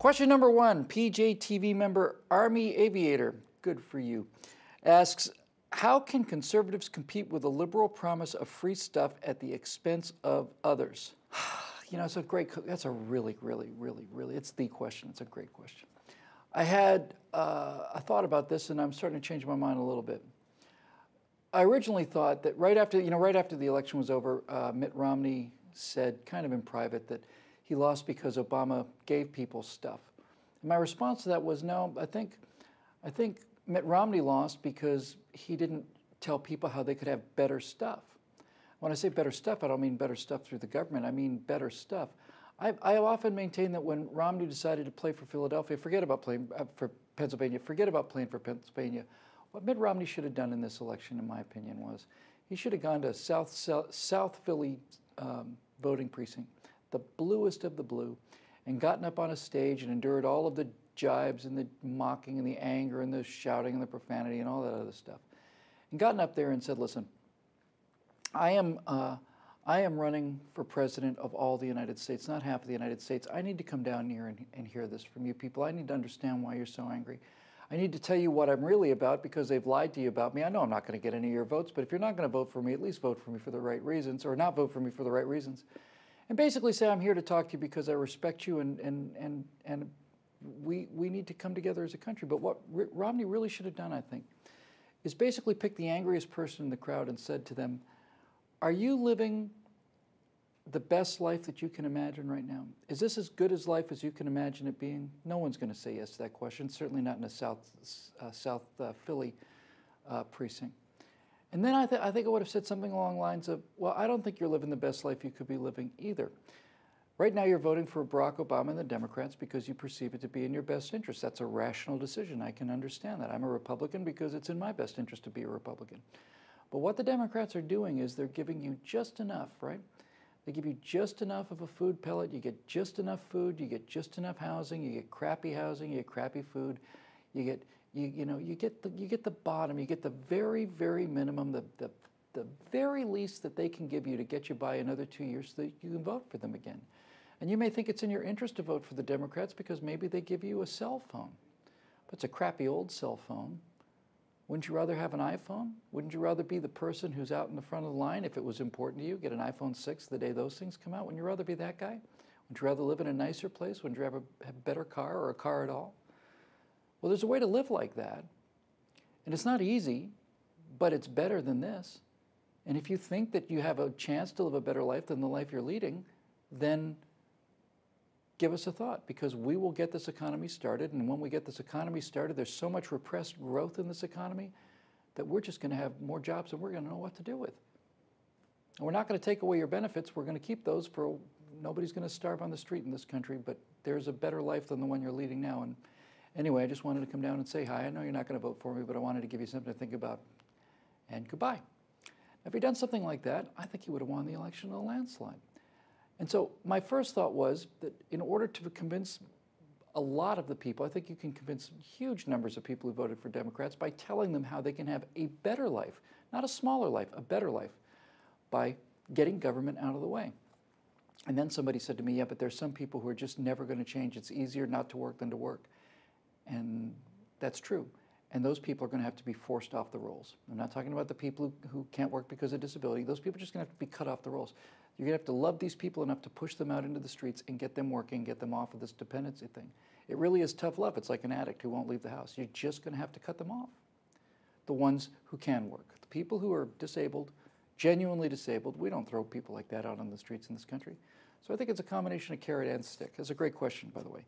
Question number one, PJTV member Army Aviator, good for you, asks, how can conservatives compete with the liberal promise of free stuff at the expense of others? You know, that's a really, it's the question. It's a great question. I had a thought about this, and I'm starting to change my mind a little bit. I originally thought that right after the election was over, Mitt Romney said, kind of in private, that he lost because Obama gave people stuff. And my response to that was, no, I think Mitt Romney lost because he didn't tell people how they could have better stuff. When I say better stuff, I don't mean better stuff through the government. I mean better stuff. I often maintain that when Romney decided to play for Philadelphia, forget about playing for Pennsylvania, forget about playing for Pennsylvania. What Mitt Romney should have done in this election, in my opinion, was he should have gone to South Philly voting precinct, the bluest of the blue, and gotten up on a stage and endured all of the jibes and the mocking and the anger and the shouting and the profanity and all that other stuff, and gotten up there and said, listen, I am running for president of all the United States, not half of the United States. I need to come down here and hear this from you people. I need to understand why you're so angry. I need to tell you what I'm really about because they've lied to you about me. I know I'm not going to get any of your votes, but if you're not going to vote for me, at least vote for me for the right reasons, or not vote for me for the right reasons. And basically say, I'm here to talk to you because I respect you and we need to come together as a country. But what Romney really should have done, I think, is basically pick the angriest person in the crowd and said to them, are you living the best life that you can imagine right now? Is this as good as life as you can imagine it being? No one's going to say yes to that question, certainly not in a South Philly precinct. And then I think I would have said something along the lines of, well, I don't think you're living the best life you could be living either. Right now you're voting for Barack Obama and the Democrats because you perceive it to be in your best interest. That's a rational decision. I can understand that. I'm a Republican because it's in my best interest to be a Republican. But what the Democrats are doing is they're giving you just enough, right? They give you just enough of a food pellet. You get just enough food. You get just enough housing. You get crappy housing. You get crappy food. You get the bottom. You get the very, very minimum, the very least that they can give you to get you by another 2 years so that you can vote for them again. And you may think it's in your interest to vote for the Democrats because maybe they give you a cell phone. But it's a crappy old cell phone. Wouldn't you rather have an iPhone? Wouldn't you rather be the person who's out in the front of the line if it was important to you? Get an iPhone 6 the day those things come out? Wouldn't you rather be that guy? Wouldn't you rather live in a nicer place? Wouldn't you have a better car or a car at all? Well, there's a way to live like that. And it's not easy, but it's better than this. And if you think that you have a chance to live a better life than the life you're leading, then give us a thought, because we will get this economy started, and when we get this economy started, there's so much repressed growth in this economy that we're just going to have more jobs than we're going to know what to do with. And we're not going to take away your benefits. We're going to keep those for, nobody's going to starve on the street in this country, but there's a better life than the one you're leading now. And anyway, I just wanted to come down and say hi. I know you're not going to vote for me, but I wanted to give you something to think about. And goodbye. If he'd done something like that, I think he would have won the election in a landslide. And so my first thought was that in order to convince a lot of the people, I think you can convince huge numbers of people who voted for Democrats by telling them how they can have a better life, not a smaller life, a better life, by getting government out of the way. And then somebody said to me, yeah, but there's some people who are just never going to change. It's easier not to work than to work. And that's true. And those people are going to have to be forced off the rolls. I'm not talking about the people who can't work because of disability. Those people are just going to have to be cut off the rolls. You're going to have to love these people enough to push them out into the streets and get them working, get them off of this dependency thing. It really is tough love. It's like an addict who won't leave the house. You're just going to have to cut them off. The ones who can work. The people who are disabled, genuinely disabled, we don't throw people like that out on the streets in this country. So I think it's a combination of carrot and stick. That's a great question, by the way.